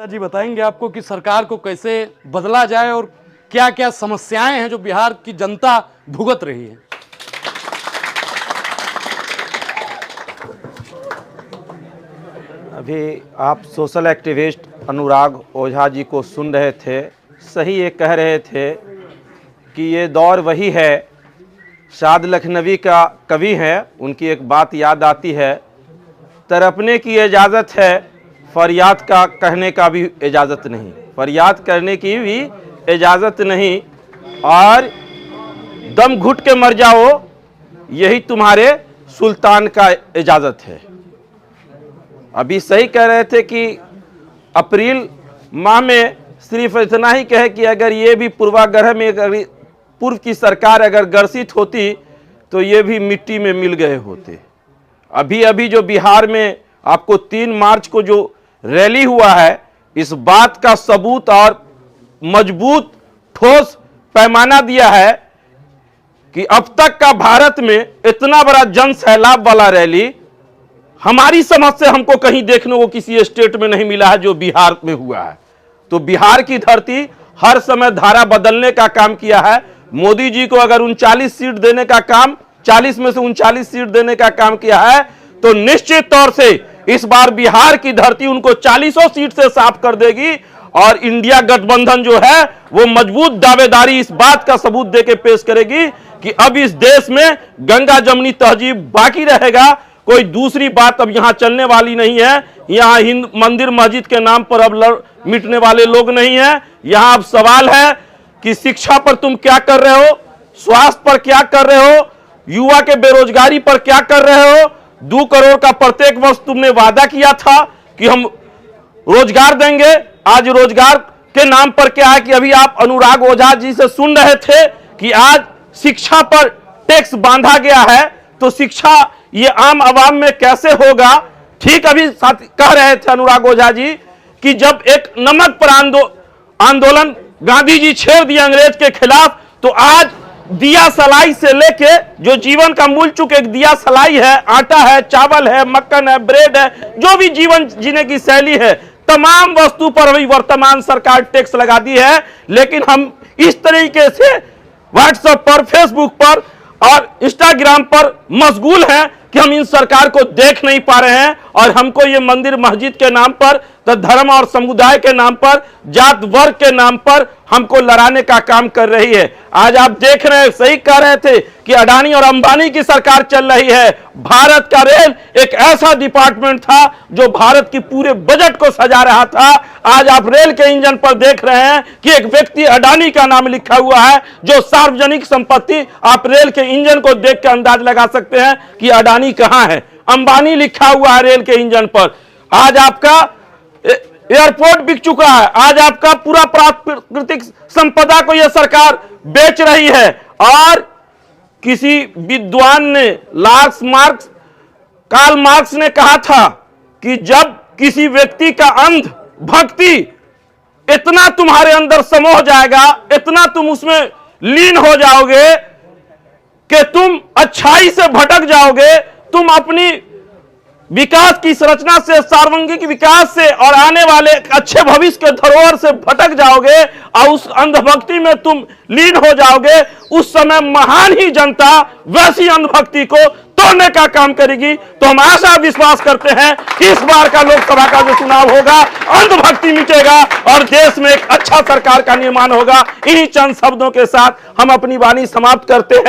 जी बताएंगे आपको कि सरकार को कैसे बदला जाए और क्या क्या समस्याएं हैं जो बिहार की जनता भुगत रही है। अभी आप सोशल एक्टिविस्ट अनुराग ओझा जी को सुन रहे थे। सही ये कह रहे थे कि ये दौर वही है। शाद लखनवी का कवि है, उनकी एक बात याद आती है, तड़पने की इजाज़त है, फरियाद का कहने का भी इजाज़त नहीं। फरियाद करने की भी इजाज़त नहीं और दम घुट के मर जाओ, यही तुम्हारे सुल्तान का इजाज़त है। अभी सही कह रहे थे कि अप्रैल माह में सिर्फ इतना ही कहे कि अगर ये भी पूर्वाग्रह में अगर पूर्व की सरकार अगर ग्रसित होती तो ये भी मिट्टी में मिल गए होते। अभी अभी जो बिहार में आपको 3 मार्च को जो रैली हुआ है, इस बात का सबूत और मजबूत ठोस पैमाना दिया है कि अब तक का भारत में इतना बड़ा जन सैलाब वाला रैली हमारी समझ से हमको कहीं देखने को किसी स्टेट में नहीं मिला है जो बिहार में हुआ है। तो बिहार की धरती हर समय धारा बदलने का काम किया है। मोदी जी को अगर 39 सीट देने का काम, 40 में से 39 सीट देने का काम किया है, तो निश्चित तौर से इस बार बिहार की धरती उनको 40 सीट से साफ कर देगी और इंडिया गठबंधन जो है वो मजबूत दावेदारी इस बात का सबूत देके पेश करेगी कि अब इस देश में गंगा जमनी तहजीब बाकी रहेगा। कोई दूसरी बात अब यहां चलने वाली नहीं है। यहां हिंद मंदिर मस्जिद के नाम पर अब मिटने वाले लोग नहीं है। यहां अब सवाल है कि शिक्षा पर तुम क्या कर रहे हो, स्वास्थ्य पर क्या कर रहे हो, युवा के बेरोजगारी पर क्या कर रहे हो। 2 करोड़ का प्रत्येक वर्ष तुमने वादा किया था कि हम रोजगार देंगे। आज रोजगार के नाम पर क्या है कि अभी आप अनुराग ओझा जी से सुन रहे थे कि आज शिक्षा पर टैक्स बांधा गया है, तो शिक्षा ये आम आवाम में कैसे होगा। ठीक अभी साथ कह रहे थे अनुराग ओझा जी कि जब एक नमक पर आंदोलन गांधी जी छेड़ दिए अंग्रेज के खिलाफ, तो आज दिया सलाई से लेके जो जीवन का मूल चूक एक दिया सलाई है, आटा है, चावल है, मक्खन है, ब्रेड है, जो भी जीवन जीने की शैली है, तमाम वस्तु पर अभी वर्तमान सरकार टैक्स लगा दी है। लेकिन हम इस तरीके से व्हाट्सएप पर, फेसबुक पर और इंस्टाग्राम पर मशगूल हैं कि हम इन सरकार को देख नहीं पा रहे हैं और हमको ये मंदिर मस्जिद के नाम पर, तो धर्म और समुदाय के नाम पर, जात वर्ग के नाम पर हमको लड़ाने का काम कर रही है। आज आप देख रहे हैं, सही कह रहे थे कि अडानी और अंबानी की सरकार चल रही है। भारत का रेल एक ऐसा डिपार्टमेंट था जो भारत की पूरे बजट को सजा रहा था। आज आप रेल के इंजन पर देख रहे हैं कि एक व्यक्ति अडानी का नाम लिखा हुआ है, जो सार्वजनिक संपत्ति। आप रेल के इंजन को देख के अंदाज लगा सकते हैं कि अडानी कहां है। अंबानी लिखा हुआ है रेल के इंजन पर। आज आपका एयरपोर्ट बिक चुका है। आज आपका पूरा प्राकृतिक संपदा को यह सरकार बेच रही है। और किसी विद्वान ने कार्ल मार्क्स ने कहा था कि जब किसी व्यक्ति का अंध भक्ति इतना तुम्हारे अंदर समो जाएगा, इतना तुम उसमें लीन हो जाओगे कि तुम अच्छाई से भटक जाओगे, तुम अपनी विकास की संरचना से, सार्वजनिक विकास से और आने वाले अच्छे भविष्य के धरोहर से भटक जाओगे और उस अंधभक्ति में तुम लीन हो जाओगे। उस समय महान ही जनता वैसी अंधभक्ति को तोड़ने का काम करेगी। तो हम आशा विश्वास करते हैं कि इस बार का लोकसभा का जो चुनाव होगा, अंधभक्ति मिटेगा और देश में एक अच्छा सरकार का निर्माण होगा। इन्हीं चंद शब्दों के साथ हम अपनी वाणी समाप्त करते हैं।